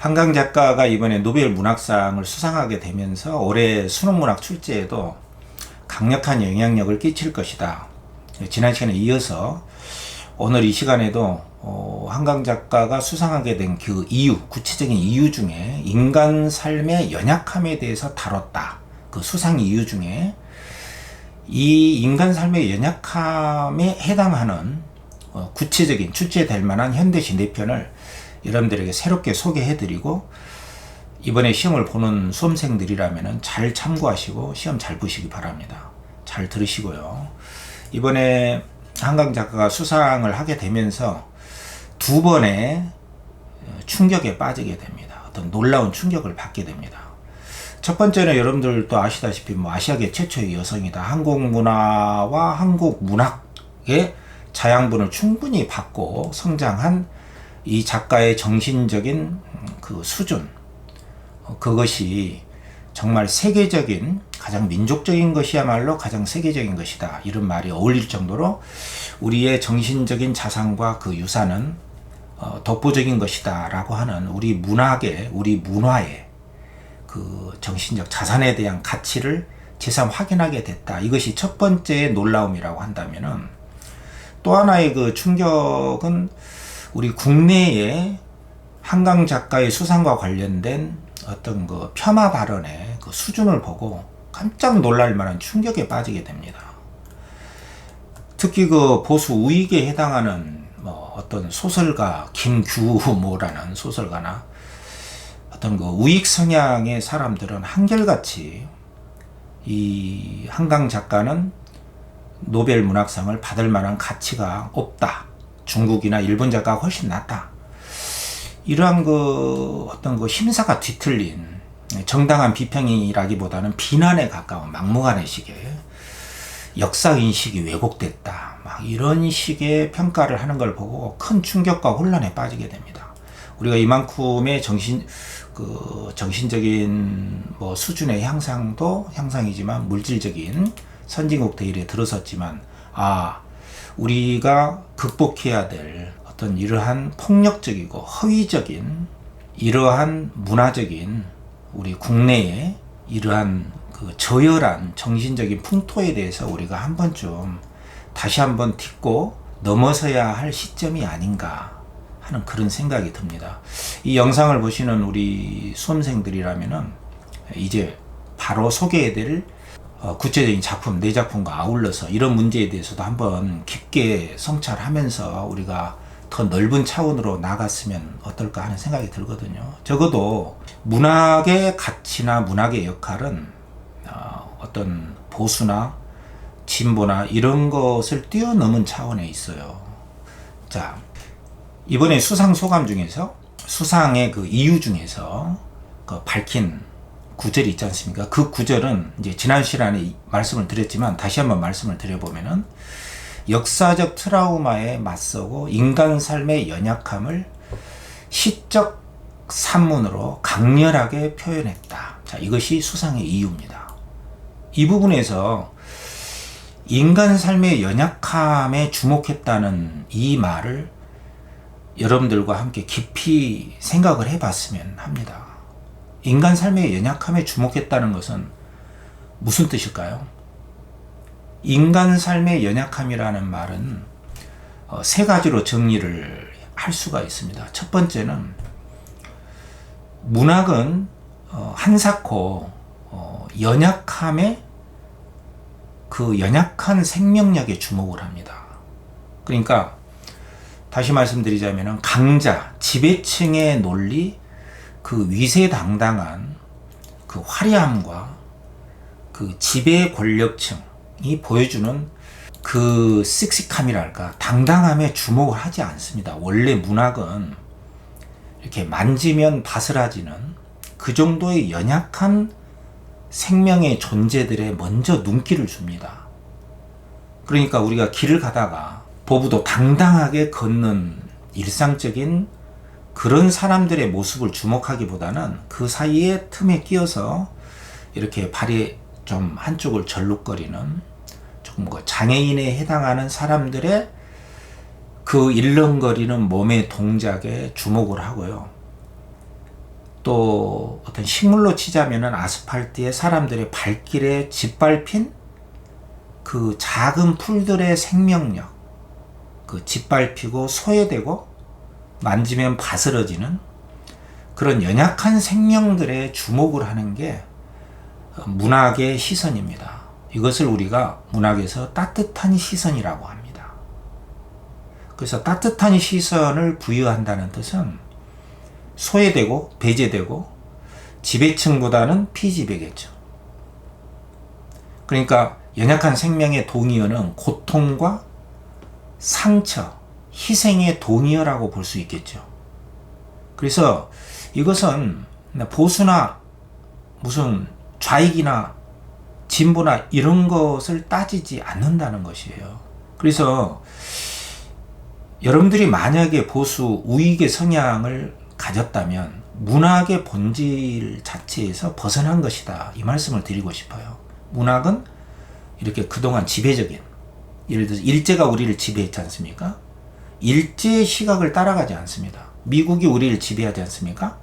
한강 작가가 이번에 노벨 문학상을 수상하게 되면서 올해 수능문학 출제에도 강력한 영향력을 끼칠 것이다. 지난 시간에 이어서 오늘 이 시간에도 한강 작가가 수상하게 된 그 이유, 구체적인 이유 중에 인간 삶의 연약함에 대해서 다뤘다. 그 수상 이유 중에 이 인간 삶의 연약함에 해당하는 구체적인 출제될 만한 현대시 4편을 여러분들에게 새롭게 소개해드리고, 이번에 시험을 보는 수험생들이라면 잘 참고하시고 시험 잘 보시기 바랍니다. 잘 들으시고요. 이번에 한강 작가가 수상을 하게 되면서 2번의 충격에 빠지게 됩니다. 어떤 놀라운 충격을 받게 됩니다. 첫 번째는 여러분들도 아시다시피 아시아계 최초의 여성이다. 한국 문화와 한국 문학의 자양분을 충분히 받고 성장한 이 작가의 정신적인 그 수준, 그것이 정말 세계적인, 가장 민족적인 것이야말로 가장 세계적인 것이다. 이런 말이 어울릴 정도로 우리의 정신적인 자산과 그 유산은 독보적인 것이다 라고 하는 우리 문학의, 우리 문화의 그 정신적 자산에 대한 가치를 재산 확인하게 됐다. 이것이 첫 번째 놀라움이라고 한다면은, 또 하나의 그 충격은 우리 국내의 한강 작가의 수상과 관련된 어떤 그 폄하 발언의 그 수준을 보고 깜짝 놀랄 만한 충격에 빠지게 됩니다. 특히 그 보수 우익에 해당하는 어떤 소설가 김규모라는 소설가나 어떤 그 우익 성향의 사람들은 한결같이 이 한강 작가는 노벨 문학상을 받을 만한 가치가 없다. 중국이나 일본 작가가 훨씬 낫다. 이러한 그 어떤 그 심사가 뒤틀린 정당한 비평이라기보다는 비난에 가까운 막무가내 식의 역사인식이 왜곡됐다. 막 이런 식의 평가를 하는 걸 보고 큰 충격과 혼란에 빠지게 됩니다. 우리가 이만큼의 정신적인 수준의 향상도 향상이지만 물질적인 선진국 대열에 들어섰지만, 우리가 극복해야 될 어떤 이러한 폭력적이고 허위적인 이러한 문화적인 우리 국내의 이러한 그 저열한 정신적인 풍토에 대해서 우리가 한 번쯤 다시 한번 딛고 넘어서야 할 시점이 아닌가 하는 그런 생각이 듭니다. 이 영상을 보시는 우리 수험생들이라면은 이제 바로 소개해드릴 구체적인 작품, 4작품과 아울러서 이런 문제에 대해서도 한번 깊게 성찰하면서 우리가 더 넓은 차원으로 나갔으면 어떨까 하는 생각이 들거든요. 적어도 문학의 가치나 문학의 역할은 어떤 보수나 진보나 이런 것을 뛰어넘은 차원에 있어요. 자, 이번에 수상 소감 중에서, 수상의 그 이유 중에서 그 밝힌 구절이 있지 않습니까? 그 구절은 이제 지난 시간에 말씀을 드렸지만 다시 한번 말씀을 드려보면은, 역사적 트라우마에 맞서고 인간 삶의 연약함을 시적 산문으로 강렬하게 표현했다. 자, 이것이 수상의 이유입니다. 이 부분에서 인간 삶의 연약함에 주목했다는 이 말을 여러분들과 함께 깊이 생각을 해봤으면 합니다. 인간 삶의 연약함에 주목했다는 것은 무슨 뜻일까요? 인간 삶의 연약함이라는 말은 3가지로 정리를 할 수가 있습니다. 첫 번째는, 문학은 한사코 연약함에, 그 연약한 생명력에 주목을 합니다. 그러니까 다시 말씀드리자면 강자, 지배층의 논리, 그 위세당당한 그 화려함과 그 지배 권력층이 보여주는 그 씩씩함이랄까, 당당함에 주목을 하지 않습니다. 원래 문학은 이렇게 만지면 바스라지는 그 정도의 연약한 생명의 존재들에 먼저 눈길을 줍니다. 그러니까 우리가 길을 가다가 보부도 당당하게 걷는 일상적인 그런 사람들의 모습을 주목하기보다는 그 사이에 틈에 끼어서 이렇게 발이 좀 한쪽을 절룩거리는 조금 장애인에 해당하는 사람들의 그 일렁거리는 몸의 동작에 주목을 하고요. 또 어떤 식물로 치자면은 아스팔트에 사람들의 발길에 짓밟힌 그 작은 풀들의 생명력, 그 짓밟히고 소외되고 만지면 바스러지는 그런 연약한 생명들에 주목을 하는 게 문학의 시선입니다. 이것을 우리가 문학에서 따뜻한 시선이라고 합니다. 그래서 따뜻한 시선을 부여한다는 뜻은 소외되고 배제되고 지배층보다는 피지배겠죠. 그러니까 연약한 생명의 동의어는 고통과 상처, 희생의 동의어라고 볼 수 있겠죠. 그래서 이것은 보수나 무슨 좌익이나 진보나 이런 것을 따지지 않는다는 것이에요. 그래서 여러분들이 만약에 보수 우익의 성향을 가졌다면 문학의 본질 자체에서 벗어난 것이다, 이 말씀을 드리고 싶어요. 문학은 이렇게 그동안 지배적인, 예를 들어서 일제가 우리를 지배했지 않습니까? 일제의 시각을 따라가지 않습니다. 미국이 우리를 지배하지 않습니까?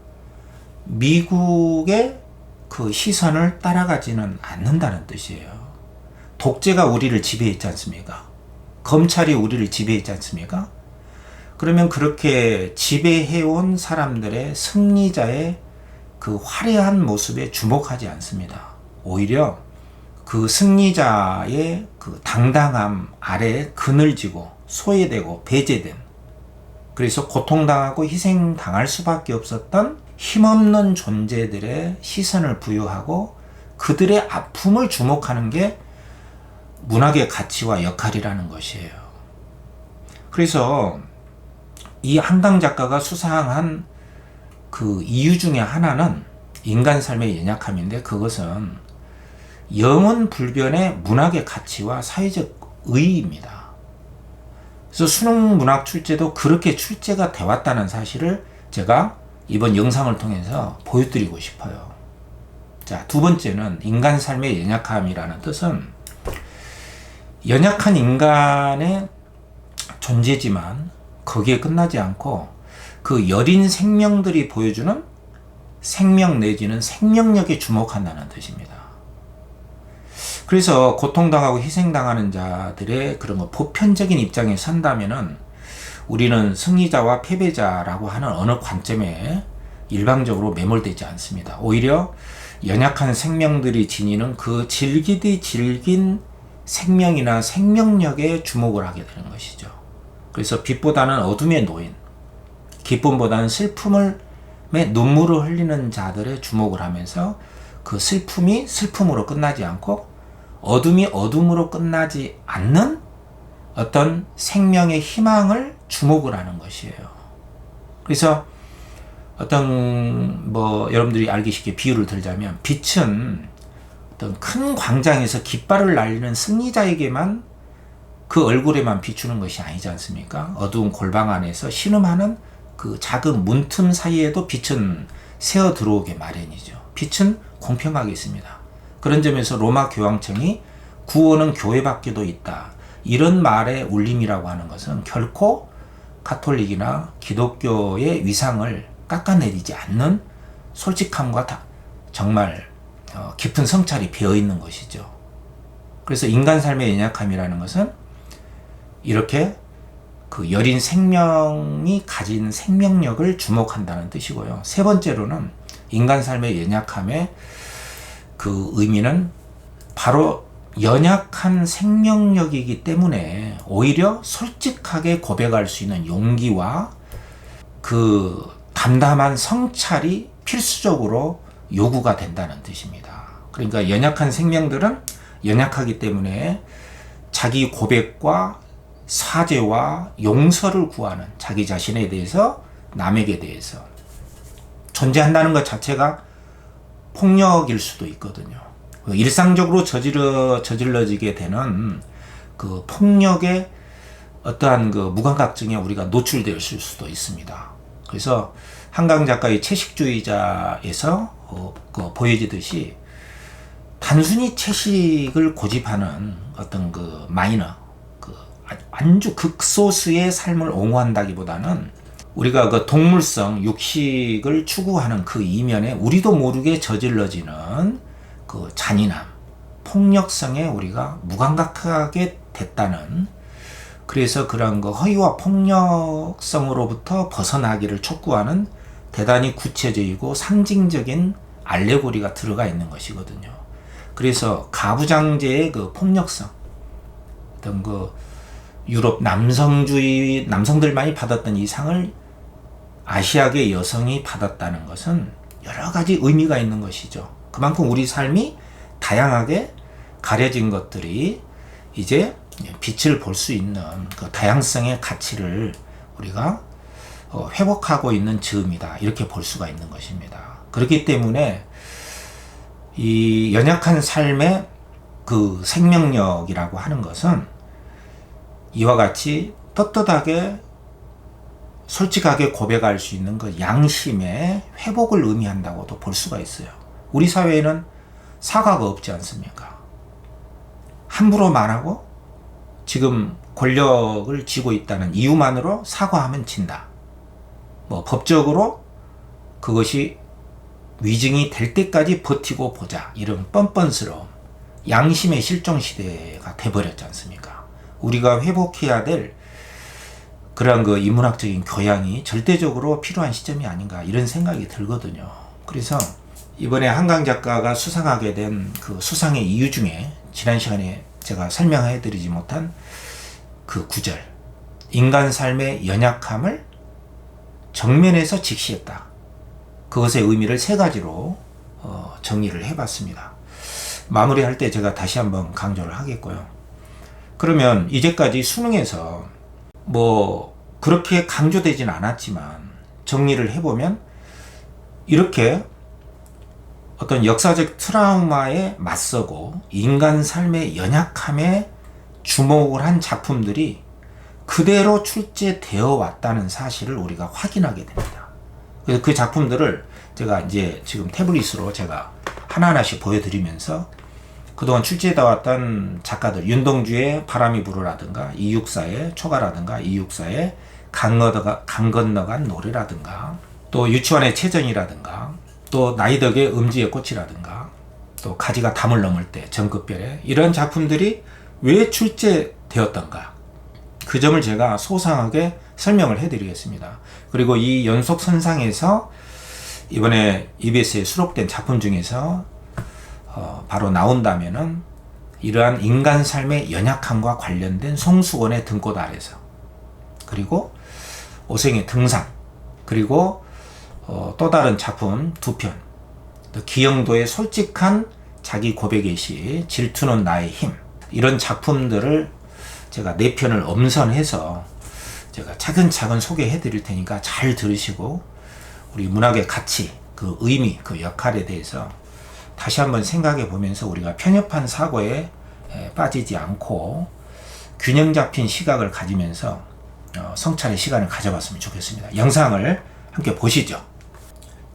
미국의 그 시선을 따라가지는 않는다는 뜻이에요. 독재가 우리를 지배했지 않습니까? 검찰이 우리를 지배했지 않습니까? 그러면 그렇게 지배해온 사람들의 승리자의 그 화려한 모습에 주목하지 않습니다. 오히려 그 승리자의 그 당당함 아래에 그늘지고 소외되고 배제된, 그래서 고통당하고 희생당할 수밖에 없었던 힘없는 존재들의 시선을 부여하고 그들의 아픔을 주목하는 게 문학의 가치와 역할이라는 것이에요. 그래서 이 한강 작가가 수상한 그 이유 중에 하나는 인간 삶의 연약함인데, 그것은 영원 불변의 문학의 가치와 사회적 의의입니다. 그래서 수능 문학 출제도 그렇게 출제가 되었다는 사실을 제가 이번 영상을 통해서 보여드리고 싶어요. 자, 두 번째는 인간 삶의 연약함이라는 뜻은 연약한 인간의 존재지만 거기에 끝나지 않고 그 여린 생명들이 보여주는 생명 내지는 생명력에 주목한다는 뜻입니다. 그래서 고통당하고 희생당하는 자들의 그런 거 보편적인 입장에 선다면은 우리는 승리자와 패배자라고 하는 어느 관점에 일방적으로 매몰되지 않습니다. 오히려 연약한 생명들이 지니는 그 질기디 질긴 생명이나 생명력에 주목을 하게 되는 것이죠. 그래서 빛보다는 어둠에 놓인, 기쁨보다는 슬픔에 눈물을 흘리는 자들의 주목을 하면서 그 슬픔이 슬픔으로 끝나지 않고 어둠이 어둠으로 끝나지 않는 어떤 생명의 희망을 주목을 하는 것이에요. 그래서 어떤 여러분들이 알기 쉽게 비유를 들자면, 빛은 어떤 큰 광장에서 깃발을 날리는 승리자에게만 그 얼굴에만 비추는 것이 아니지 않습니까? 어두운 골방 안에서 신음하는 그 작은 문틈 사이에도 빛은 새어 들어오게 마련이죠. 빛은 공평하게 있습니다. 그런 점에서 로마 교황청이 구원은 교회 밖에도 있다, 이런 말의 울림이라고 하는 것은 결코 가톨릭이나 기독교의 위상을 깎아내리지 않는 솔직함과 정말 깊은 성찰이 배어 있는 것이죠. 그래서 인간 삶의 연약함이라는 것은 이렇게 그 여린 생명이 가진 생명력을 주목한다는 뜻이고요. 세 번째로는 인간 삶의 연약함의 그 의미는 바로 연약한 생명력이기 때문에 오히려 솔직하게 고백할 수 있는 용기와 그 담담한 성찰이 필수적으로 요구가 된다는 뜻입니다. 그러니까 연약한 생명들은 연약하기 때문에 자기 고백과 사죄와 용서를 구하는, 자기 자신에 대해서 남에게 대해서 존재한다는 것 자체가 폭력일 수도 있거든요. 일상적으로 저질러지게 되는 그 폭력의 어떠한 그 무감각증에 우리가 노출될 수도 있습니다. 그래서 한강 작가의 채식주의자에서 보여지듯이 단순히 채식을 고집하는 어떤 그 마이너, 그 아주 극소수의 삶을 옹호한다기보다는 우리가 그 동물성 육식을 추구하는 그 이면에 우리도 모르게 저질러지는 그 잔인함, 폭력성에 우리가 무감각하게 됐다는, 그래서 그런 그 허위와 폭력성으로부터 벗어나기를 촉구하는 대단히 구체적이고 상징적인 알레고리가 들어가 있는 것이거든요. 그래서 가부장제의 그 폭력성, 어떤 그 유럽 남성주의, 남성들만이 받았던 이 상을 아시아계 여성이 받았다는 것은 여러 가지 의미가 있는 것이죠. 그만큼 우리 삶이 다양하게 가려진 것들이 이제 빛을 볼 수 있는 그 다양성의 가치를 우리가 회복하고 있는 즈음이다, 이렇게 볼 수가 있는 것입니다. 그렇기 때문에 이 연약한 삶의 그 생명력이라고 하는 것은 이와 같이 떳떳하게 솔직하게 고백할 수 있는 그 양심의 회복을 의미한다고도 볼 수가 있어요. 우리 사회에는 사과가 없지 않습니까? 함부로 말하고 지금 권력을 쥐고 있다는 이유만으로 사과하면 진다. 뭐 법적으로 그것이 위증이 될 때까지 버티고 보자, 이런 뻔뻔스러움, 양심의 실종 시대가 돼버렸지 않습니까? 우리가 회복해야 될 그러한 그 인문학적인 교양이 절대적으로 필요한 시점이 아닌가, 이런 생각이 들거든요. 그래서 이번에 한강 작가가 수상하게 된 그 수상의 이유 중에 지난 시간에 제가 설명해 드리지 못한 그 구절, 인간 삶의 연약함을 정면에서 직시했다. 그것의 의미를 세 가지로 정리를 해봤습니다. 마무리할 때 제가 다시 한번 강조를 하겠고요. 그러면 이제까지 수능에서 뭐 그렇게 강조되진 않았지만 정리를 해보면 이렇게 어떤 역사적 트라우마에 맞서고 인간 삶의 연약함에 주목을 한 작품들이 그대로 출제되어 왔다는 사실을 우리가 확인하게 됩니다. 그래서 그 작품들을 제가 이제 지금 태블릿으로 제가 하나하나씩 보여드리면서 그동안 출제되어 왔던 작가들, 윤동주의 바람이 불어라든가, 이육사의 초가라든가, 이육사의 강 건너간 노래라든가, 또 유치원의 최정이라든가, 또 나이덕의 음지의 꽃이라든가, 또 가지가 담을 넘을 때 정급별의 이런 작품들이 왜 출제되었던가, 그 점을 제가 소상하게 설명을 해드리겠습니다. 그리고 이 연속선상에서 이번에 EBS에 수록된 작품 중에서 바로 나온다면은 이러한 인간 삶의 연약함과 관련된 송수건의 등꽃 아래서, 그리고 오생의 등산, 그리고 또 다른 작품 두 편, 기영도의 솔직한 자기 고백의 시, 질투는 나의 힘, 이런 작품들을 제가 네 편을 엄선해서 제가 차근차근 소개해 드릴 테니까 잘 들으시고 우리 문학의 가치, 그 의미, 그 역할에 대해서 다시 한번 생각해 보면서 우리가 편협한 사고에 빠지지 않고 균형 잡힌 시각을 가지면서 성찰의 시간을 가져봤으면 좋겠습니다. 영상을 함께 보시죠.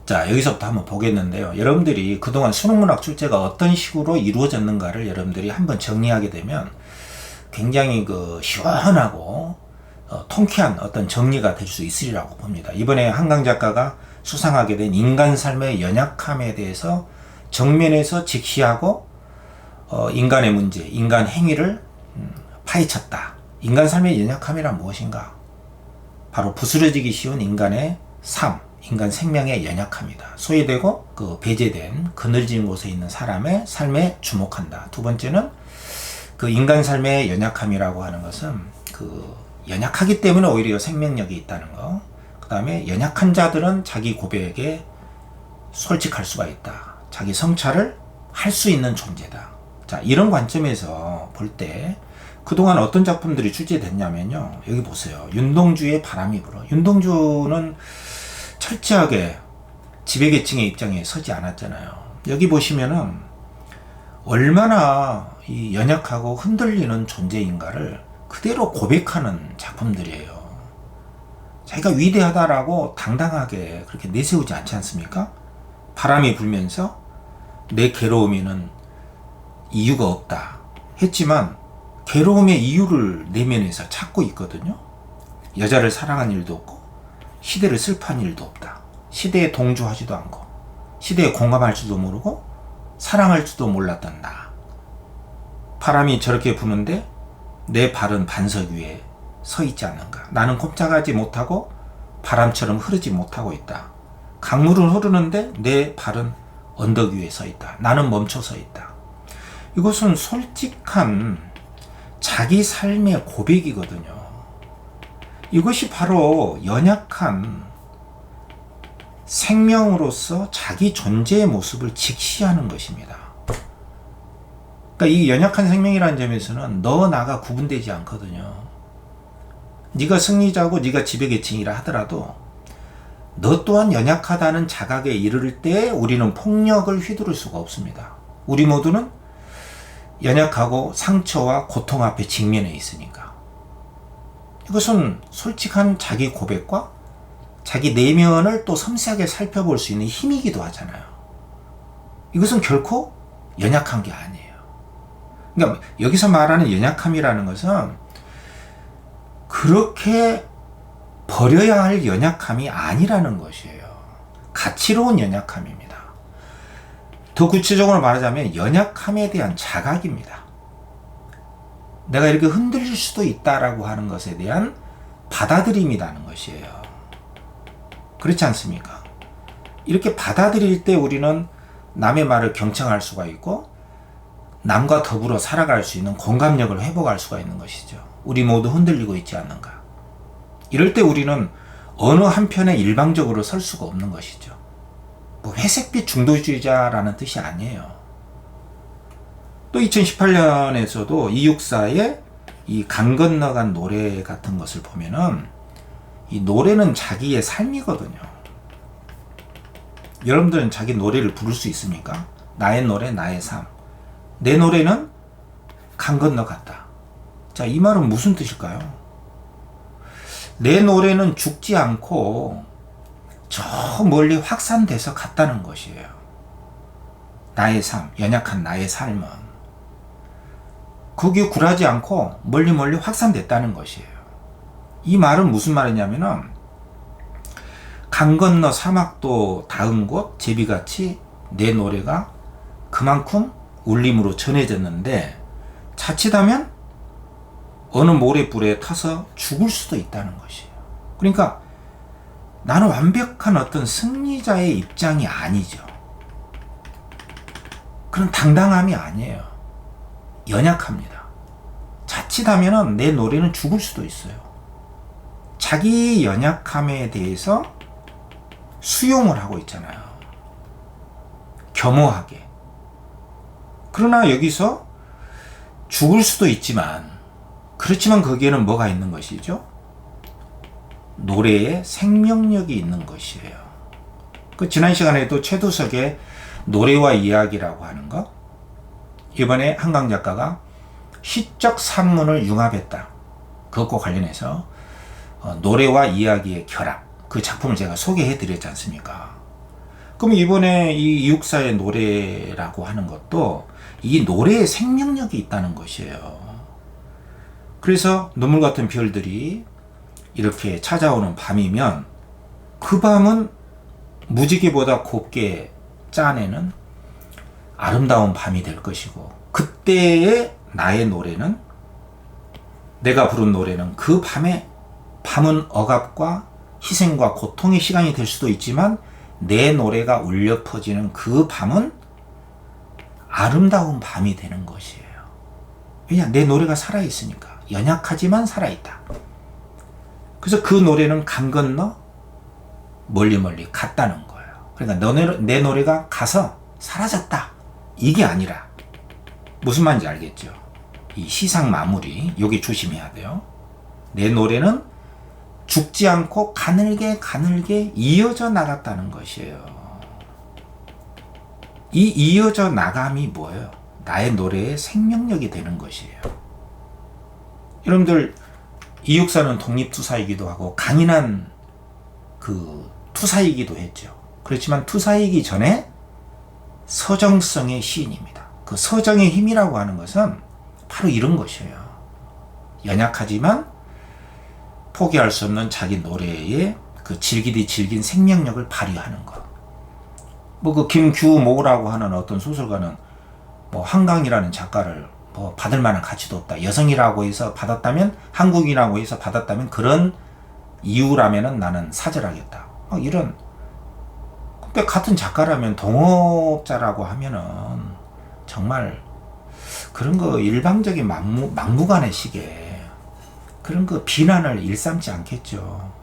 자, 여기서부터 한번 보겠는데요. 여러분들이 그동안 수능문학 출제가 어떤 식으로 이루어졌는가를 여러분들이 한번 정리하게 되면 굉장히 그 시원하고 통쾌한 어떤 정리가 될 수 있으리라고 봅니다. 이번에 한강 작가가 수상하게 된 인간 삶의 연약함에 대해서 정면에서 직시하고 인간의 문제, 인간 행위를 파헤쳤다. 인간 삶의 연약함이란 무엇인가? 바로 부스러지기 쉬운 인간의 삶, 인간 생명의 연약함이다. 소외되고 그 배제된 그늘진 곳에 있는 사람의 삶에 주목한다. 두 번째는 그 인간 삶의 연약함이라고 하는 것은 그 연약하기 때문에 오히려 생명력이 있다는 거. 그 다음에 연약한 자들은 자기 고백에 솔직할 수가 있다. 자기 성찰을 할 수 있는 존재다. 자, 이런 관점에서 볼 때 그동안 어떤 작품들이 출제됐냐면요. 여기 보세요. 윤동주의 바람이 불어. 윤동주는 철저하게 지배계층의 입장에 서지 않았잖아요. 여기 보시면은 얼마나 이 연약하고 흔들리는 존재인가를 그대로 고백하는 작품들이에요. 자기가 위대하다라고 당당하게 그렇게 내세우지 않지 않습니까? 바람이 불면서 내 괴로움에는 이유가 없다 했지만 괴로움의 이유를 내면에서 찾고 있거든요. 여자를 사랑한 일도 없고 시대를 슬퍼한 일도 없다. 시대에 동조하지도 않고 시대에 공감할 줄도 모르고 사랑할 줄도 몰랐던 나. 바람이 저렇게 부는데 내 발은 반석 위에 서 있지 않는가. 나는 꼼짝하지 못하고 바람처럼 흐르지 못하고 있다. 강물은 흐르는데 내 발은 언덕 위에 서 있다. 나는 멈춰 서 있다. 이것은 솔직한 자기 삶의 고백이거든요. 이것이 바로 연약한 생명으로서 자기 존재의 모습을 직시하는 것입니다. 그러니까 이 연약한 생명이라는 점에서는 너 나가 구분되지 않거든요. 네가 승리자고 네가 지배계층이라 하더라도 너 또한 연약하다는 자각에 이를 때 우리는 폭력을 휘두를 수가 없습니다. 우리 모두는 연약하고 상처와 고통 앞에 직면해 있으니까. 이것은 솔직한 자기 고백과 자기 내면을 또 섬세하게 살펴볼 수 있는 힘이기도 하잖아요. 이것은 결코 연약한 게 아니에요. 그러니까 여기서 말하는 연약함이라는 것은 그렇게 버려야 할 연약함이 아니라는 것이에요. 가치로운 연약함입니다. 더 구체적으로 말하자면 연약함에 대한 자각입니다. 내가 이렇게 흔들릴 수도 있다라고 하는 것에 대한 받아들임이라는 것이에요. 그렇지 않습니까? 이렇게 받아들일 때 우리는 남의 말을 경청할 수가 있고 남과 더불어 살아갈 수 있는 공감력을 회복할 수가 있는 것이죠. 우리 모두 흔들리고 있지 않는가. 이럴 때 우리는 어느 한편에 일방적으로 설 수가 없는 것이죠. 뭐 회색빛 중도주의자라는 뜻이 아니에요. 또 2018년에서도 이육사의 이 강 건너간 노래 같은 것을 보면은 이 노래는 자기의 삶이거든요. 여러분들은 자기 노래를 부를 수 있습니까? 나의 노래, 나의 삶. 내 노래는 강 건너갔다. 자, 이 말은 무슨 뜻일까요? 내 노래는 죽지 않고 저 멀리 확산돼서 갔다는 것이에요. 나의 삶, 연약한 나의 삶은 거기에 굴하지 않고 멀리 확산됐다는 것이에요. 이 말은 무슨 말이냐면은 강 건너 사막도 닿은 곳 제비같이 내 노래가 그만큼 울림으로 전해졌는데 자칫하면 어느 모래불에 타서 죽을 수도 있다는 것이에요. 그러니까 나는 완벽한 어떤 승리자의 입장이 아니죠. 그런 당당함이 아니에요. 연약합니다. 자칫하면 내 노래는 죽을 수도 있어요. 자기 연약함에 대해서 수용을 하고 있잖아요. 겸허하게. 그러나 여기서 죽을 수도 있지만 그렇지만 거기에는 뭐가 있는 것이죠? 노래에 생명력이 있는 것이에요. 그 지난 시간에도 최두석의 노래와 이야기라고 하는 것, 이번에 한강 작가가 시적 산문을 융합했다. 그것과 관련해서 노래와 이야기의 결합, 그 작품을 제가 소개해 드렸지 않습니까? 그럼 이번에 이 이육사의 노래라고 하는 것도 이 노래에 생명력이 있다는 것이에요. 그래서 눈물 같은 별들이 이렇게 찾아오는 밤이면 그 밤은 무지개보다 곱게 짜내는 아름다운 밤이 될 것이고, 그때의 나의 노래는, 내가 부른 노래는 그 밤은 억압과 희생과 고통의 시간이 될 수도 있지만 내 노래가 울려 퍼지는 그 밤은 아름다운 밤이 되는 것이에요. 왜냐? 내 노래가 살아있으니까. 연약하지만 살아있다. 그래서 그 노래는 강 건너 멀리 갔다는 거예요. 그러니까 내 노래가 가서 사라졌다. 이게 아니라, 무슨 말인지 알겠죠? 이 시상 마무리, 여기 조심해야 돼요. 내 노래는 죽지 않고 가늘게 이어져 나갔다는 것이에요. 이 이어져 나감이 뭐예요? 나의 노래의 생명력이 되는 것이에요. 여러분들, 이육사는 독립투사이기도 하고 강인한 그 투사이기도 했죠. 그렇지만 투사이기 전에 서정성의 시인입니다. 그 서정의 힘이라고 하는 것은 바로 이런 것이에요. 연약하지만 포기할 수 없는 자기 노래의 그 질기디 질긴 생명력을 발휘하는 것. 뭐 그 김규모라고 하는 어떤 소설가는 뭐 한강이라는 작가를 뭐 받을 만한 가치도 없다. 여성이라고 해서 받았다면, 한국인이라고 해서 받았다면 그런 이유라면은 나는 사절하겠다. 이런. 근데 같은 작가라면 동업자라고 하면은 정말 그런 거 일방적인 막무가내 식의 그런 거 비난을 일삼지 않겠죠.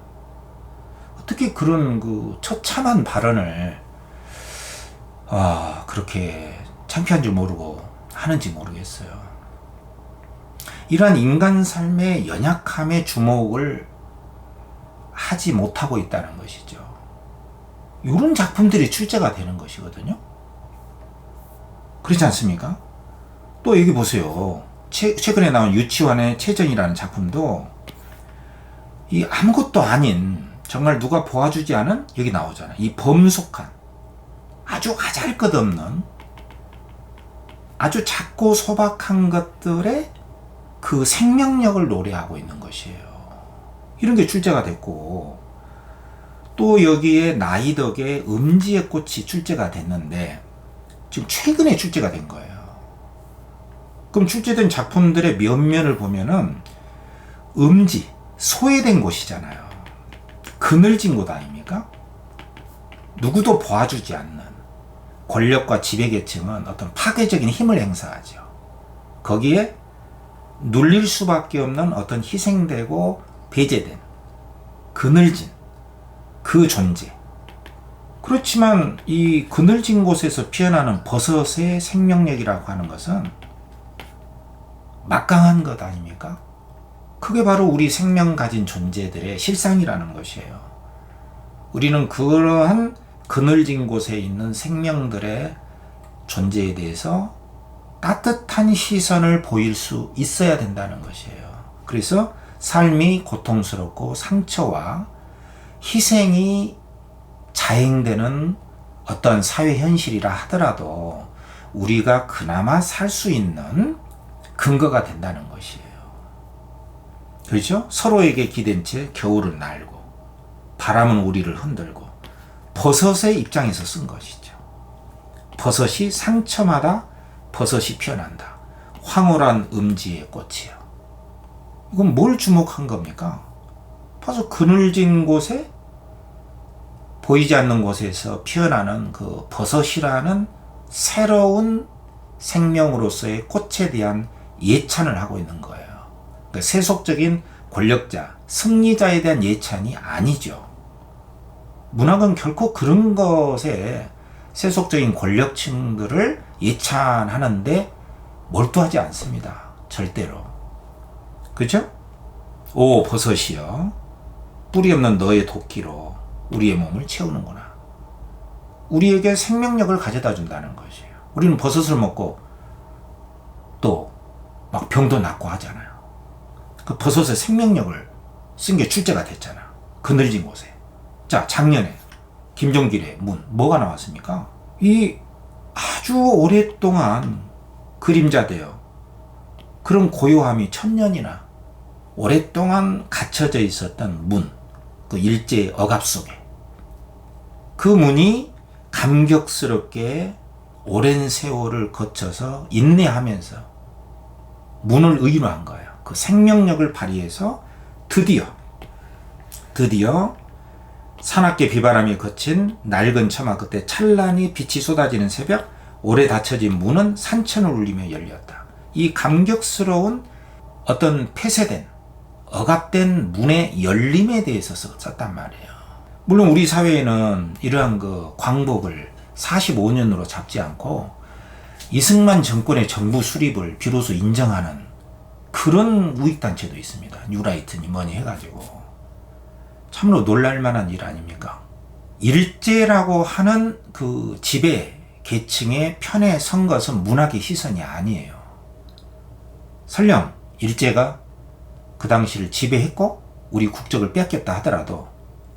어떻게 그런 그 처참한 발언을 그렇게 창피한 줄 모르고 하는지 모르겠어요. 이러한 인간 삶의 연약함에 주목을 하지 못하고 있다는 것이죠. 이런 작품들이 출제가 되는 것이거든요. 그렇지 않습니까? 또 여기 보세요. 최근에 나온 유치원의 최전이라는 작품도 이 아무것도 아닌, 정말 누가 보아주지 않은, 여기 나오잖아요. 이 범속한, 아주 아잘것없는, 아주 작고 소박한 것들의 그 생명력을 노래하고 있는 것이에요. 이런 게 출제가 됐고, 또 여기에 나이 덕에 음지의 꽃이 출제가 됐는데 지금 최근에 출제가 된 거예요. 그럼 출제된 작품들의 면면을 보면은 음지, 소외된 곳이잖아요. 그늘진 곳 아닙니까? 누구도 봐주지 않는 권력과 지배계층은 어떤 파괴적인 힘을 행사하죠. 거기에 눌릴 수밖에 없는 어떤 희생되고 배제된 그늘진 그 존재. 그렇지만 이 그늘진 곳에서 피어나는 버섯의 생명력이라고 하는 것은 막강한 것 아닙니까? 그게 바로 우리 생명 가진 존재들의 실상이라는 것이에요. 우리는 그러한 그늘진 곳에 있는 생명들의 존재에 대해서 따뜻한 시선을 보일 수 있어야 된다는 것이에요. 그래서 삶이 고통스럽고 상처와 희생이 자행되는 어떤 사회 현실이라 하더라도 우리가 그나마 살 수 있는 근거가 된다는 것이에요. 그렇죠? 서로에게 기댄 채 겨울을 날고 바람은 우리를 흔들고 버섯의 입장에서 쓴 것이죠. 버섯이 상처마다 버섯이 피어난다. 황홀한 음지의 꽃이요. 이건 뭘 주목한 겁니까? 바로 그늘진 곳에 보이지 않는 곳에서 피어나는 그 버섯이라는 새로운 생명으로서의 꽃에 대한 예찬을 하고 있는 거예요. 그러니까 세속적인 권력자, 승리자에 대한 예찬이 아니죠. 문학은 결코 그런 것에 세속적인 권력층들을 예찬하는데 몰두하지 않습니다. 절대로. 그렇죠? 오 버섯이여, 뿌리 없는 너의 도끼로 우리의 몸을 채우는구나. 우리에게 생명력을 가져다 준다는 것이에요. 우리는 버섯을 먹고 또 막 병도 낫고 하잖아요. 그 버섯의 생명력을 쓴 게 출제가 됐잖아. 그늘진 곳에. 자, 작년에 김종길의 문 뭐가 나왔습니까? 이 아주 오랫동안 그림자되어 그런 고요함이 1000년이나 오랫동안 갇혀져 있었던 문, 그 일제의 억압 속에 그 문이 감격스럽게 오랜 세월을 거쳐서 인내하면서 문을 의인화한 거예요. 그 생명력을 발휘해서 드디어 사납게 비바람이 거친 낡은 처마 끝에 찬란히 빛이 쏟아지는 새벽, 오래 닫혀진 문은 산천을 울리며 열렸다. 이 감격스러운 어떤 폐쇄된 억압된 문의 열림에 대해서 썼단 말이에요. 물론 우리 사회에는 이러한 그 광복을 45년으로 잡지 않고 이승만 정권의 정부 수립을 비로소 인정하는 그런 우익단체도 있습니다. 뉴라이트니 뭐니 해가지고. 참으로 놀랄만한 일 아닙니까? 일제라고 하는 그 지배 계층의 편에 선 것은 문학의 시선이 아니에요. 설령 일제가 그 당시를 지배했고 우리 국적을 빼앗겼다 하더라도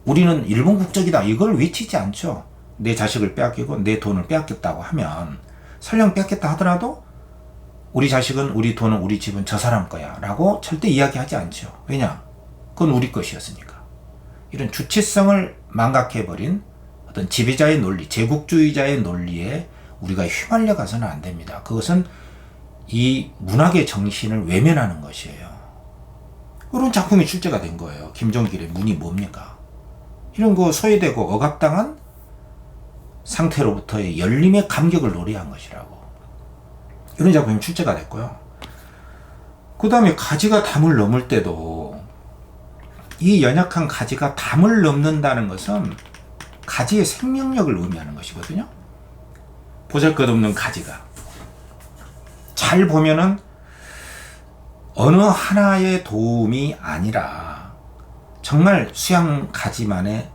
우리는 일본 국적이다 이걸 외치지 않죠. 내 자식을 빼앗기고 내 돈을 빼앗겼다고 하면 설령 빼앗겼다 하더라도 우리 자식은 우리 돈은 우리 집은 저 사람 거야 라고 절대 이야기하지 않죠. 왜냐? 그건 우리 것이었으니까. 이런 주체성을 망각해버린 어떤 지배자의 논리, 제국주의자의 논리에 우리가 휘말려 가서는 안 됩니다. 그것은 이 문학의 정신을 외면하는 것이에요. 이런 작품이 출제가 된 거예요. 김종길의 문이 뭡니까? 이런 거 소외되고 억압당한 상태로부터의 열림의 감격을 노래한 것이라고. 이런 작품이 출제가 됐고요. 그 다음에 가지가 담을 넘을 때도 이 연약한 가지가 담을 넘는다는 것은 가지의 생명력을 의미하는 것이거든요. 보잘것없는 가지가 잘 보면은 어느 하나의 도움이 아니라 정말 수양 가지만의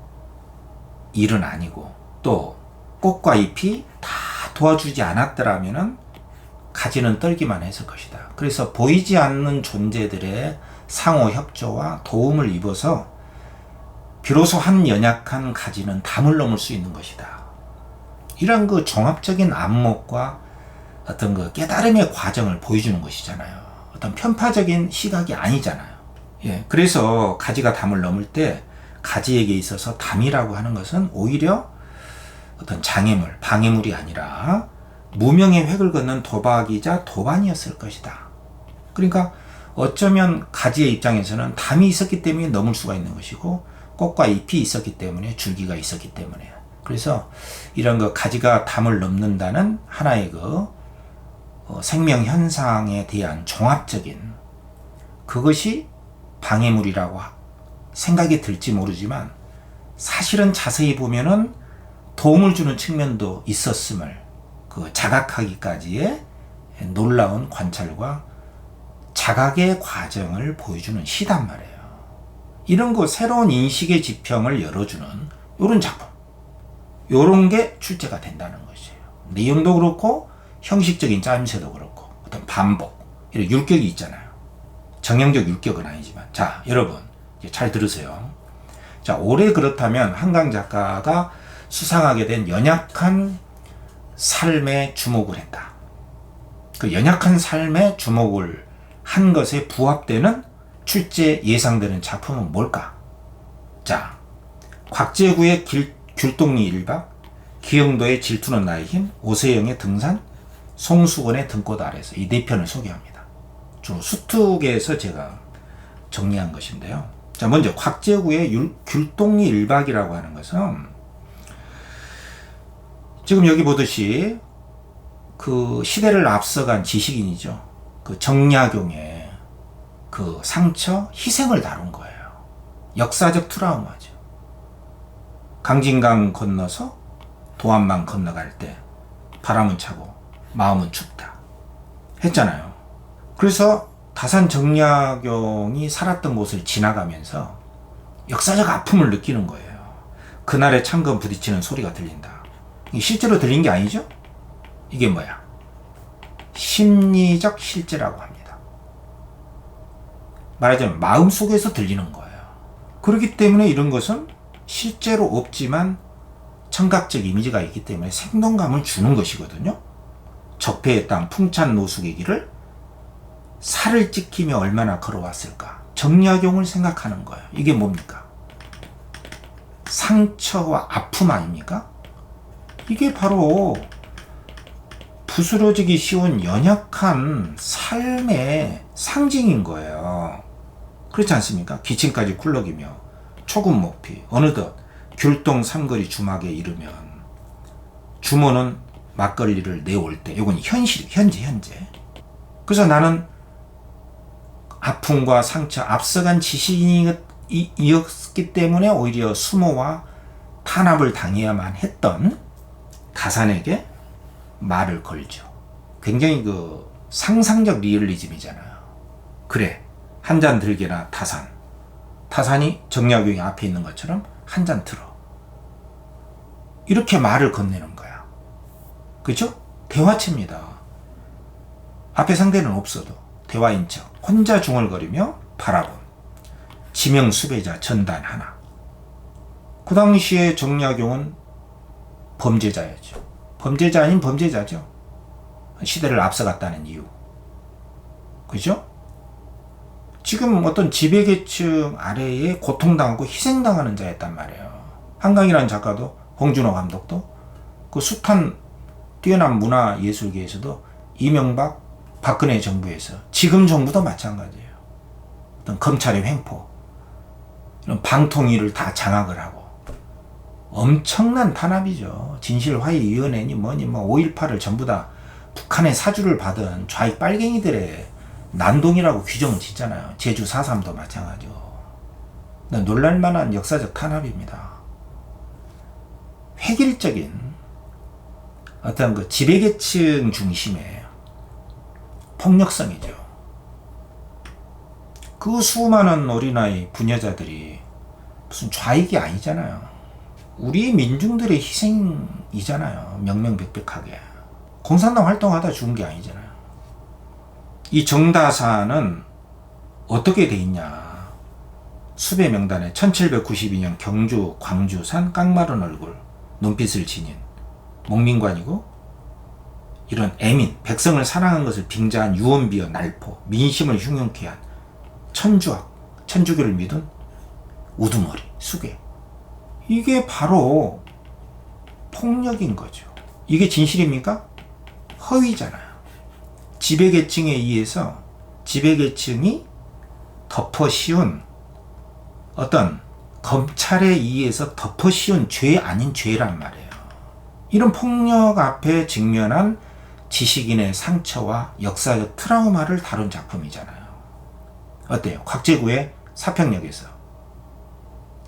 일은 아니고 또 꽃과 잎이 다 도와주지 않았더라면은 가지는 떨기만 했을 것이다. 그래서 보이지 않는 존재들의 상호 협조와 도움을 입어서 비로소 한 연약한 가지는 담을 넘을 수 있는 것이다. 이런 그 종합적인 안목과 어떤 그 깨달음의 과정을 보여주는 것이잖아요. 어떤 편파적인 시각이 아니잖아요. 예, 그래서 가지가 담을 넘을 때 가지에게 있어서 담이라고 하는 것은 오히려 어떤 장애물, 방해물이 아니라 무명의 획을 긋는 도박이자 도반이었을 것이다. 그러니까 어쩌면 가지의 입장에서는 담이 있었기 때문에 넘을 수가 있는 것이고 꽃과 잎이 있었기 때문에 줄기가 있었기 때문에 그래서 이런 그 가지가 담을 넘는다는 하나의 그 생명 현상에 대한 종합적인 그것이 방해물이라고 생각이 들지 모르지만 사실은 자세히 보면은 도움을 주는 측면도 있었음을 그 자각하기까지의 놀라운 관찰과 자각의 과정을 보여주는 시단 말이에요. 이런 거 새로운 인식의 지평을 열어주는 이런 작품, 이런 게 출제가 된다는 것이에요. 내용도 그렇고 형식적인 짜임새도 그렇고 어떤 반복, 이런 율격이 있잖아요. 정형적 율격은 아니지만 자 여러분 이제 잘 들으세요. 자 올해 그렇다면 한강 작가가 수상하게 된 연약한 삶에 주목을 했다. 그 연약한 삶에 주목을 한 것에 부합되는 출제 예상되는 작품은 뭘까? 자, 곽재구의 귤동리 일박, 기영도의 질투는 나의 힘, 오세영의 등산, 송수건의 등꽃 아래서 이 네 편을 소개합니다. 주로 수특에서 제가 정리한 것인데요. 자, 먼저 곽재구의 귤동리 일박이라고 하는 것은 지금 여기 보듯이 그 시대를 앞서간 지식인이죠. 그 정약용의 그 상처, 희생을 다룬 거예요. 역사적 트라우마죠. 강진강 건너서 도안만 건너갈 때 바람은 차고 마음은 춥다 했잖아요. 그래서 다산 정약용이 살았던 곳을 지나가면서 역사적 아픔을 느끼는 거예요. 그날의 창건 부딪히는 소리가 들린다. 이게 실제로 들린 게 아니죠? 이게 뭐야? 심리적 실제라고 합니다. 말하자면 마음속에서 들리는 거예요. 그렇기 때문에 이런 것은 실제로 없지만 청각적 이미지가 있기 때문에 생동감을 주는 것이거든요. 적폐의 땅 풍찬 노숙의 길을 살을 찍히며 얼마나 걸어왔을까. 정약용을 생각하는 거예요. 이게 뭡니까? 상처와 아픔 아닙니까? 이게 바로 부스러지기 쉬운 연약한 삶의 상징인 거예요. 그렇지 않습니까? 기침까지 굴럭이며 초급 목피 어느덧 귤동 삼거리 주막에 이르면 주모는 막걸리를 내올 때 이건 현재 그래서 나는 아픔과 상처 앞서간 지식인이었기 때문에 오히려 수모와 탄압을 당해야만 했던 다산에게 말을 걸죠. 굉장히 그 상상적 리얼리즘이잖아요. 그래, 한 잔 들게나 타산이 정약용이 앞에 있는 것처럼 한 잔 들어. 이렇게 말을 건네는 거야. 그죠? 대화체입니다. 앞에 상대는 없어도 대화인 척 혼자 중얼거리며 바라본 지명수배자 전단 하나. 그 당시에 정약용은 범죄자였죠. 범죄자 아닌 범죄자죠. 시대를 앞서갔다는 이유. 그죠? 지금 어떤 지배계층 아래에 고통당하고 희생당하는 자였단 말이에요. 한강이라는 작가도, 홍준호 감독도, 그 숱한 뛰어난 문화예술계에서도 이명박, 박근혜 정부에서, 지금 정부도 마찬가지예요. 어떤 검찰의 횡포, 이런 방통위를 다 장악을 하고 엄청난 탄압이죠. 진실화해위원회니 뭐니 5.18을 전부 다 북한의 사주를 받은 좌익 빨갱이들의 난동이라고 규정을 짓잖아요. 제주 4.3도 마찬가지고. 놀랄만한 역사적 탄압입니다. 획일적인 어떤 그 지배계층 중심의 폭력성이죠. 그 수많은 어린아이 부녀자들이 무슨 좌익이 아니잖아요. 우리 민중들의 희생이잖아요. 명명백백하게. 공산당 활동하다 죽은 게 아니잖아요. 이 정다사는 어떻게 돼 있냐. 수배 명단에 1792년 경주 광주산 깡마른 얼굴, 눈빛을 지닌 목민관이고, 이런 애민, 백성을 사랑한 것을 빙자한 유언비어 날포, 민심을 흉흉케 한 천주학, 천주교를 믿은 우두머리, 수괴. 이게 바로 폭력인 거죠. 이게 진실입니까? 허위잖아요. 지배계층에 의해서 지배계층이 덮어씌운 어떤 검찰에 의해서 덮어씌운 죄 아닌 죄란 말이에요. 이런 폭력 앞에 직면한 지식인의 상처와 역사적 트라우마를 다룬 작품이잖아요. 어때요? 곽재구의 사평역에서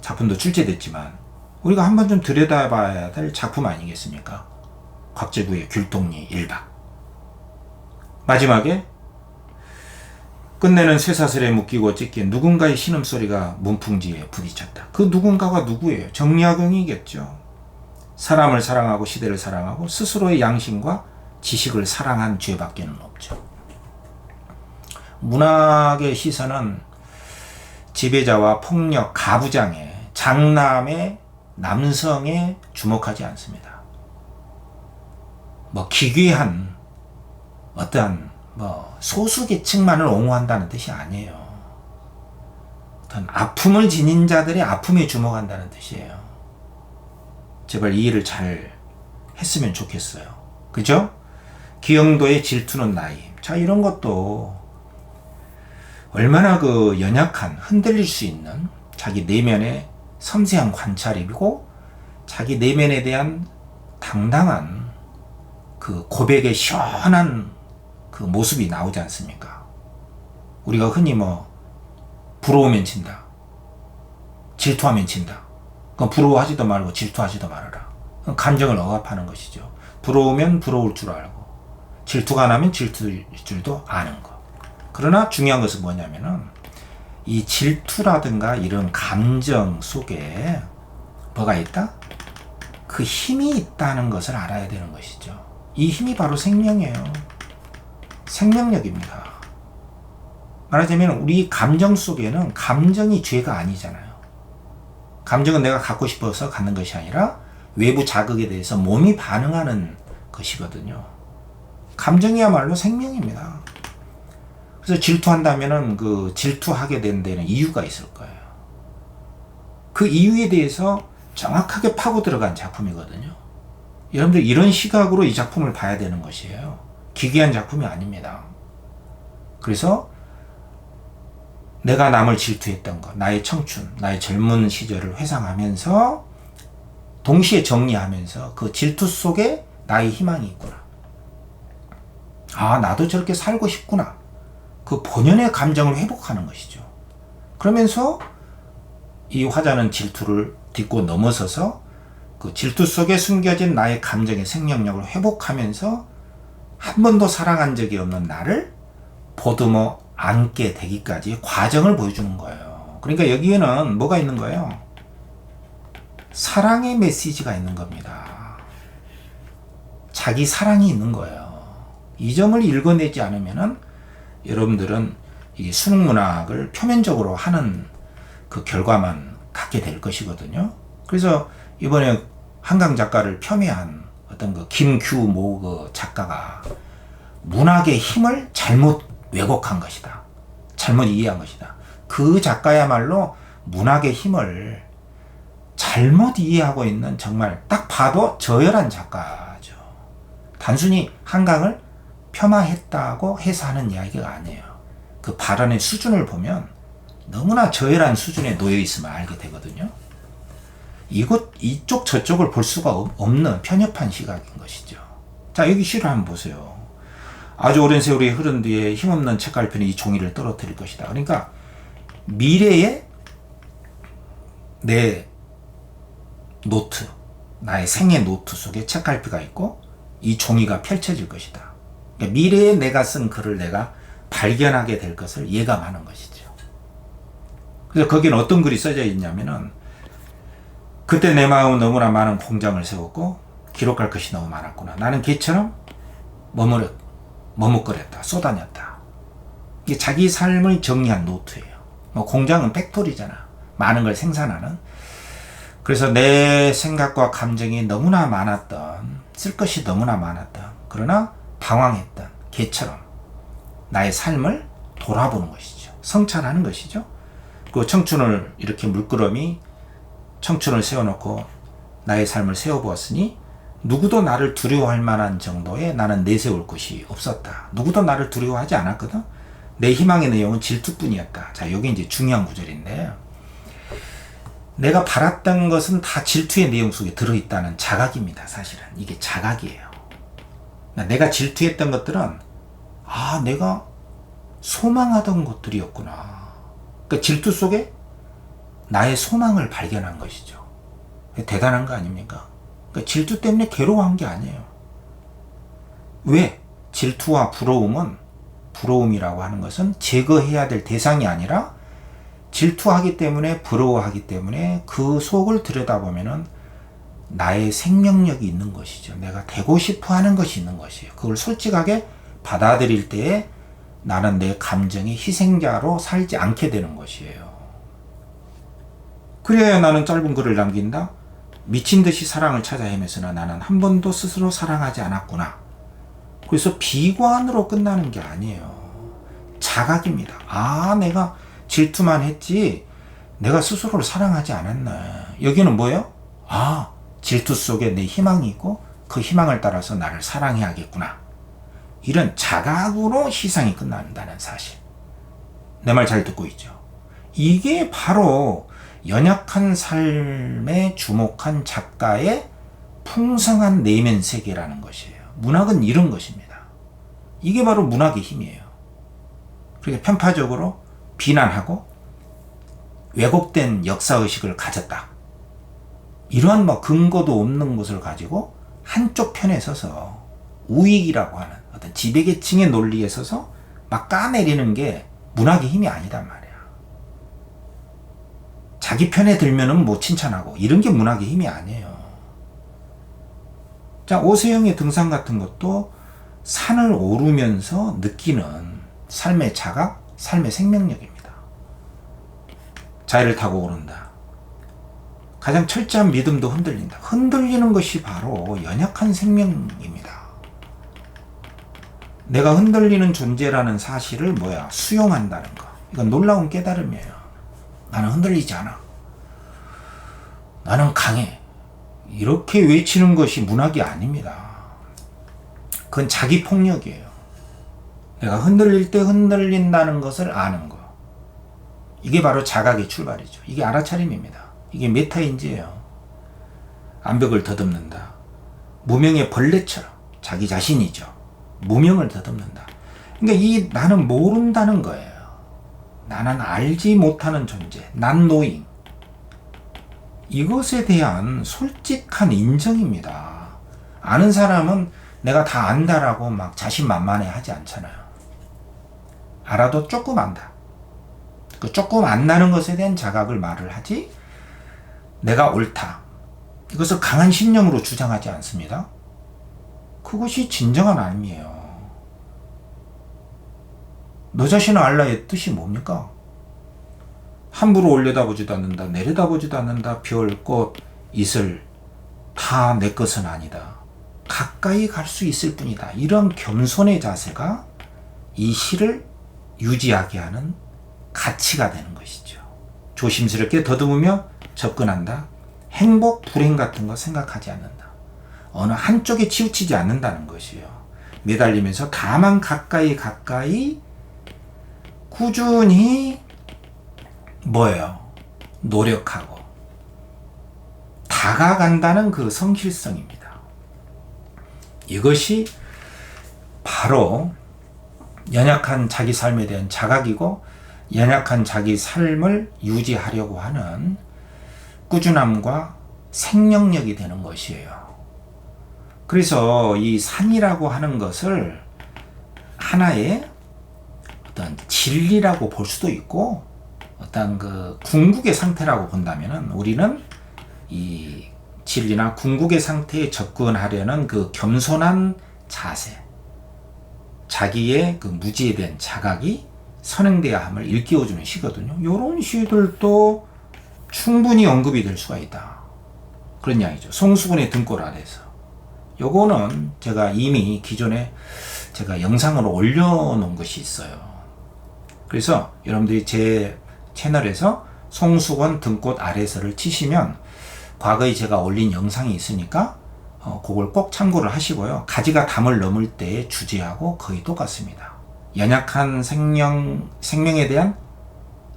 작품도 출제됐지만 우리가 한번 좀 들여다봐야 될 작품 아니겠습니까? 곽재구의 귤동리 1박. 마지막에 끝내는 쇠사슬에 묶이고 찢긴 누군가의 신음소리가 문풍지에 부딪혔다. 그 누군가가 누구예요? 정약용이겠죠. 사람을 사랑하고 시대를 사랑하고 스스로의 양심과 지식을 사랑한 죄밖에는 없죠. 문학의 시선은 지배자와 폭력, 가부장의, 장남의, 남성에 주목하지 않습니다. 기괴한 어떠한 소수 계층만을 옹호한다는 뜻이 아니에요. 어떤 아픔을 지닌 자들의 아픔에 주목한다는 뜻이에요. 제발 이해를 잘 했으면 좋겠어요. 그죠? 기영도의 질투는 나임. 자, 이런 것도 얼마나 그 연약한, 흔들릴 수 있는 자기 내면의 섬세한 관찰이고, 자기 내면에 대한 당당한 그 고백의 시원한 그 모습이 나오지 않습니까? 우리가 흔히 부러우면 친다, 질투하면 친다. 그럼 부러워하지도 말고 질투하지도 말아라. 감정을 억압하는 것이죠. 부러우면 부러울 줄 알고, 질투가 나면 질투일 줄도 아는 것. 그러나 중요한 것은 뭐냐면은 이 질투라든가 이런 감정 속에 뭐가 있다? 그 힘이 있다는 것을 알아야 되는 것이죠. 이 힘이 바로 생명이에요. 생명력입니다. 말하자면 우리 감정 속에는 감정이 죄가 아니잖아요. 감정은 내가 갖고 싶어서 갖는 것이 아니라 외부 자극에 대해서 몸이 반응하는 것이거든요. 감정이야말로 생명입니다. 그래서 질투한다면은 그 질투하게 된 데는 이유가 있을 거예요. 그 이유에 대해서 정확하게 파고 들어간 작품이거든요. 여러분들 이런 시각으로 이 작품을 봐야 되는 것이에요. 기괴한 작품이 아닙니다. 그래서 내가 남을 질투했던 것, 나의 청춘, 나의 젊은 시절을 회상하면서 동시에 정리하면서 그 질투 속에 나의 희망이 있구나. 아, 나도 저렇게 살고 싶구나. 그 본연의 감정을 회복하는 것이죠. 그러면서 이 화자는 질투를 딛고 넘어서서 그 질투 속에 숨겨진 나의 감정의 생명력을 회복하면서 한 번도 사랑한 적이 없는 나를 보듬어 안게 되기까지 과정을 보여주는 거예요. 그러니까 여기에는 뭐가 있는 거예요? 사랑의 메시지가 있는 겁니다. 자기 사랑이 있는 거예요. 이 점을 읽어내지 않으면은 여러분들은 이 수능 문학을 표면적으로 하는 그 결과만 갖게 될 것이거든요. 그래서 이번에 한강 작가를 폄훼한 어떤 그 김규모 그 작가가 문학의 힘을 잘못 왜곡한 것이다. 잘못 이해한 것이다. 그 작가야말로 문학의 힘을 잘못 이해하고 있는 정말 딱 봐도 저열한 작가죠. 단순히 한강을 폄하했다고 해서 하는 이야기가 아니에요. 그 발언의 수준을 보면 너무나 저열한 수준에 놓여 있으면 알게 되거든요. 이쪽 저쪽을 볼 수가 없는 편협한 시각인 것이죠. 자, 여기 시를 한번 보세요. 아주 오랜 세월이 흐른 뒤에 힘없는 책갈피는 이 종이를 떨어뜨릴 것이다. 그러니까 미래의 내 노트, 나의 생애 노트 속에 책갈피가 있고 이 종이가 펼쳐질 것이다. 그러니까 미래에 내가 쓴 글을 내가 발견하게 될 것을 예감하는 것이죠. 그래서 거기는 어떤 글이 써져 있냐면은 그때 내 마음은 너무나 많은 공장을 세웠고 기록할 것이 너무 많았구나. 나는 개처럼 머뭇거렸다. 쏘다녔다. 이게 자기 삶을 정리한 노트예요. 뭐 공장은 팩토리잖아. 많은 걸 생산하는. 그래서 내 생각과 감정이 너무나 많았던, 쓸 것이 너무나 많았던, 그러나 방황했던 개처럼 나의 삶을 돌아보는 것이죠. 성찰하는 것이죠. 그 청춘을 이렇게 물끄러미 청춘을 세워놓고 나의 삶을 세워보았으니 누구도 나를 두려워할 만한 정도의 나는 내세울 곳이 없었다. 누구도 나를 두려워하지 않았거든. 내 희망의 내용은 질투뿐이었다. 자, 여기 이제 중요한 구절인데, 내가 바랐던 것은 다 질투의 내용 속에 들어있다는 자각입니다. 사실은 이게 자각이에요. 내가 질투했던 것들은 내가 소망하던 것들이었구나. 그러니까 질투 속에 나의 소망을 발견한 것이죠. 대단한 거 아닙니까? 그러니까 질투 때문에 괴로워한 게 아니에요. 왜? 질투와 부러움이라고 하는 것은 제거해야 될 대상이 아니라 질투하기 때문에, 부러워하기 때문에 그 속을 들여다보면은 나의 생명력이 있는 것이죠. 내가 되고 싶어 하는 것이 있는 것이에요. 그걸 솔직하게 받아들일 때에 나는 내 감정의 희생자로 살지 않게 되는 것이에요. 그래야 나는 짧은 글을 남긴다. 미친 듯이 사랑을 찾아 헤매서나 나는 한 번도 스스로 사랑하지 않았구나. 그래서 비관으로 끝나는 게 아니에요. 자각입니다. 내가 질투만 했지 내가 스스로를 사랑하지 않았네. 여기는 뭐예요? 질투 속에 내 희망이 있고 그 희망을 따라서 나를 사랑해야겠구나. 이런 자각으로 희생이 끝난다는 사실. 내 말 잘 듣고 있죠? 이게 바로 연약한 삶에 주목한 작가의 풍성한 내면 세계라는 것이에요. 문학은 이런 것입니다. 이게 바로 문학의 힘이에요. 그렇게 편파적으로 비난하고 왜곡된 역사의식을 가졌다. 이러한 근거도 없는 것을 가지고 한쪽 편에 서서 우익이라고 하는 어떤 지배계층의 논리에 서서 막 까내리는 게 문학의 힘이 아니단 말이야. 자기 편에 들면은 칭찬하고 이런 게 문학의 힘이 아니에요. 자, 오세영의 등산 같은 것도 산을 오르면서 느끼는 삶의 자각, 삶의 생명력입니다. 자해를 타고 오른다. 가장 철저한 믿음도 흔들린다. 흔들리는 것이 바로 연약한 생명입니다. 내가 흔들리는 존재라는 사실을 수용한다는 거. 이건 놀라운 깨달음이에요. 나는 흔들리지 않아. 나는 강해. 이렇게 외치는 것이 문학이 아닙니다. 그건 자기 폭력이에요. 내가 흔들릴 때 흔들린다는 것을 아는 거. 이게 바로 자각의 출발이죠. 이게 알아차림입니다. 이게 메타인지예요. 암벽을 더듬는다. 무명의 벌레처럼 자기 자신이죠. 무명을 더듬는다. 그러니까 나는 모른다는 거예요. 나는 알지 못하는 존재, 난 노잉. 이것에 대한 솔직한 인정입니다. 아는 사람은 내가 다 안다라고 막 자신만만해 하지 않잖아요. 알아도 조금 안다. 그 조금 안다는 것에 대한 자각을 말을 하지, 내가 옳다. 이것을 강한 신념으로 주장하지 않습니다. 그것이 진정한 삶이에요. 너 자신을 알라의 뜻이 뭡니까? 함부로 올려다보지도 않는다. 내려다보지도 않는다. 별, 꽃, 이슬 다 내 것은 아니다. 가까이 갈 수 있을 뿐이다. 이런 겸손의 자세가 이 시를 유지하게 하는 가치가 되는 것이죠. 조심스럽게 더듬으며 접근한다. 행복, 불행 같은 거 생각하지 않는다. 어느 한쪽에 치우치지 않는다는 것이요. 매달리면서 다만 가까이 꾸준히 뭐예요? 노력하고 다가간다는 그 성실성입니다. 이것이 바로 연약한 자기 삶에 대한 자각이고 연약한 자기 삶을 유지하려고 하는 꾸준함과 생명력이 되는 것이에요. 그래서 이 산이라고 하는 것을 하나의 어떤 진리라고 볼 수도 있고 어떤 그 궁극의 상태라고 본다면은 우리는 이 진리나 궁극의 상태에 접근하려는 그 겸손한 자세, 자기의 그 무지에 대한 자각이 선행돼야 함을 일깨워주는 시거든요. 이런 시들도 충분히 언급이 될 수가 있다. 그런 이야기죠. 송수근의 등골 아래에서. 요거는 제가 이미 기존에 제가 영상으로 올려놓은 것이 있어요. 그래서 여러분들이 제 채널에서 송수근 등꽃 아래서를 치시면 과거에 제가 올린 영상이 있으니까 그걸 꼭 참고를 하시고요. 가지가 담을 넘을 때의 주제하고 거의 똑같습니다. 연약한 생명에 대한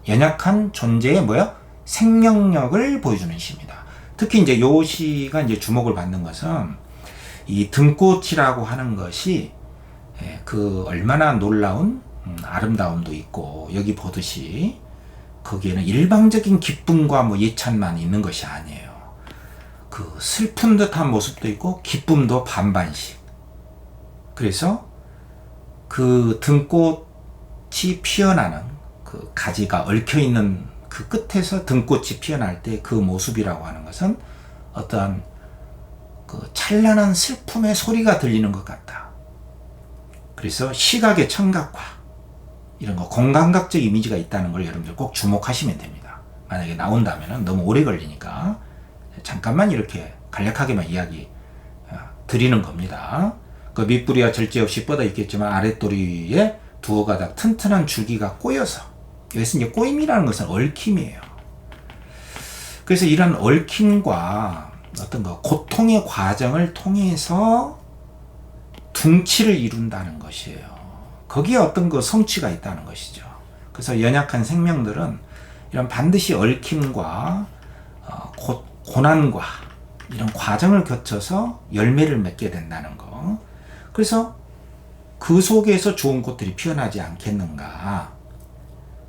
연약한 존재의 생명력을 보여주는 시입니다. 특히 이제 요 시가 이제 주목을 받는 것은 이 등꽃이라고 하는 것이 그 얼마나 놀라운 아름다움도 있고 여기 보듯이 거기에는 일방적인 기쁨과 예찬만 있는 것이 아니에요. 그 슬픈 듯한 모습도 있고 기쁨도 반반씩. 그래서 그 등꽃이 피어나는 그 가지가 얽혀 있는 그 끝에서 등꽃이 피어날 때 그 모습이라고 하는 것은 어떠한 그 찬란한 슬픔의 소리가 들리는 것 같다. 그래서 시각의 청각과 이런 거 공감각적 이미지가 있다는 걸 여러분들 꼭 주목하시면 됩니다. 만약에 나온다면 너무 오래 걸리니까 잠깐만 이렇게 간략하게만 이야기 드리는 겁니다. 그 밑뿌리가 절제 없이 뻗어 있겠지만 아랫도리에 두어 가닥 튼튼한 줄기가 꼬여서, 여기서 이제 꼬임이라는 것은 얽힘이에요. 그래서 이런 얽힘과 어떤 고통의 과정을 통해서 둥치를 이룬다는 것이에요. 거기에 어떤 성취가 있다는 것이죠. 그래서 연약한 생명들은 이런 반드시 얽힘과 고난과 이런 과정을 거쳐서 열매를 맺게 된다는 거. 그래서 그 속에서 좋은 꽃들이 피어나지 않겠는가.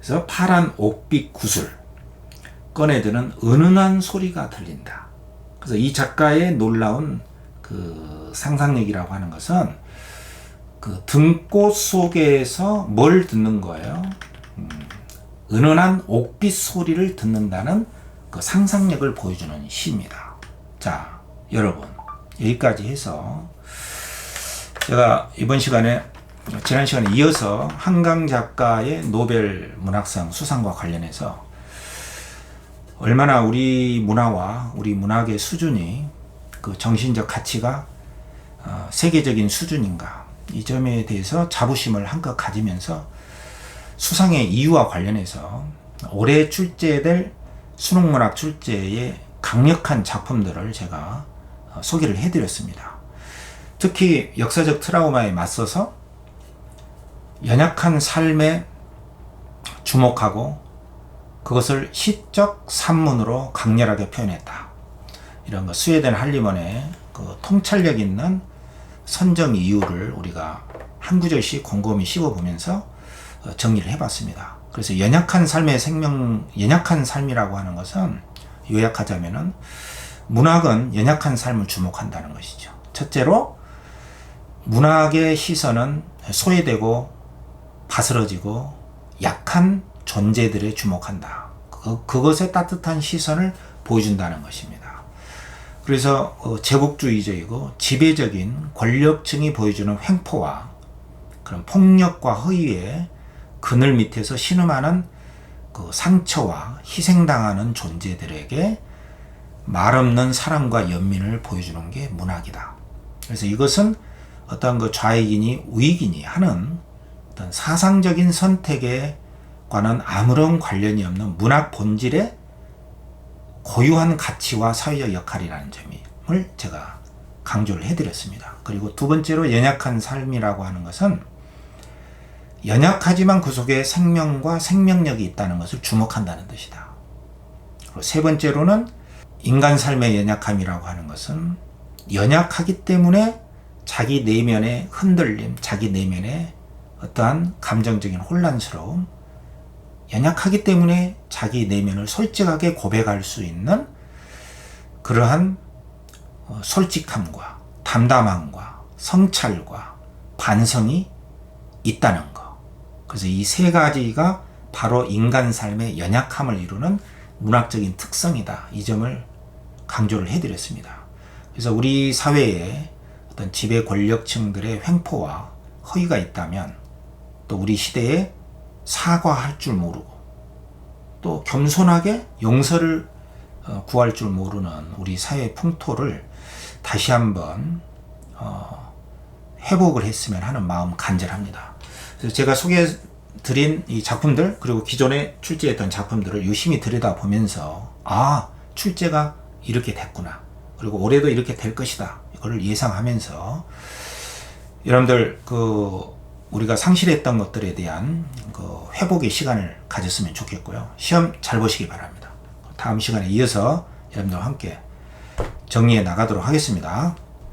그래서 파란 옥빛 구슬 꺼내드는 은은한 소리가 들린다. 그래서 이 작가의 놀라운 그 상상력이라고 하는 것은 그 등꽃 속에서 뭘 듣는 거예요? 은은한 옥빛 소리를 듣는다는 그 상상력을 보여주는 시입니다. 자, 여러분 여기까지 해서 제가 이번 시간에 지난 시간에 이어서 한강 작가의 노벨 문학상 수상과 관련해서 얼마나 우리 문화와 우리 문학의 수준이 그 정신적 가치가 세계적인 수준인가, 이 점에 대해서 자부심을 한껏 가지면서 수상의 이유와 관련해서 올해 출제될 수능문학 출제의 강력한 작품들을 제가 소개를 해드렸습니다. 특히 역사적 트라우마에 맞서서 연약한 삶에 주목하고 그것을 시적 산문으로 강렬하게 표현했다. 이런 거 스웨덴 할리먼의 그 통찰력 있는 선정 이유를 우리가 한 구절씩 곰곰이 씹어보면서 정리를 해봤습니다. 그래서 연약한 삶이라고 하는 것은 요약하자면은 문학은 연약한 삶을 주목한다는 것이죠. 첫째로 문학의 시선은 소외되고 바스러지고 약한 존재들에 주목한다. 그것의 따뜻한 시선을 보여준다는 것입니다. 그래서 제국주의적이고 지배적인 권력층이 보여주는 횡포와 그런 폭력과 허위의 그늘 밑에서 신음하는 그 상처와 희생당하는 존재들에게 말없는 사랑과 연민을 보여주는 게 문학이다. 그래서 이것은 어떤 그 좌익이니 우익이니 하는 어떤 사상적인 선택의 문학과는 아무런 관련이 없는 문학 본질의 고유한 가치와 사회적 역할이라는 점을 제가 강조를 해드렸습니다. 그리고 두 번째로 연약한 삶이라고 하는 것은 연약하지만 그 속에 생명과 생명력이 있다는 것을 주목한다는 뜻이다. 그리고 세 번째로는 인간 삶의 연약함이라고 하는 것은 연약하기 때문에 자기 내면의 흔들림, 자기 내면의 어떠한 감정적인 혼란스러움, 연약하기 때문에 자기 내면을 솔직하게 고백할 수 있는 그러한 솔직함과 담담함과 성찰과 반성이 있다는 것. 그래서 이 세 가지가 바로 인간 삶의 연약함을 이루는 문학적인 특성이다. 이 점을 강조를 해드렸습니다. 그래서 우리 사회에 어떤 지배 권력층들의 횡포와 허위가 있다면 또 우리 시대에 사과할 줄 모르고 또 겸손하게 용서를 구할 줄 모르는 우리 사회 풍토를 다시 한번 회복을 했으면 하는 마음 간절합니다. 그래서 제가 소개해드린 이 작품들 그리고 기존에 출제했던 작품들을 유심히 들여다보면서 출제가 이렇게 됐구나. 그리고 올해도 이렇게 될 것이다. 이거를 예상하면서 여러분들 우리가 상실했던 것들에 대한 회복의 시간을 가졌으면 좋겠고요. 시험 잘 보시기 바랍니다. 다음 시간에 이어서 여러분들과 함께 정리해 나가도록 하겠습니다.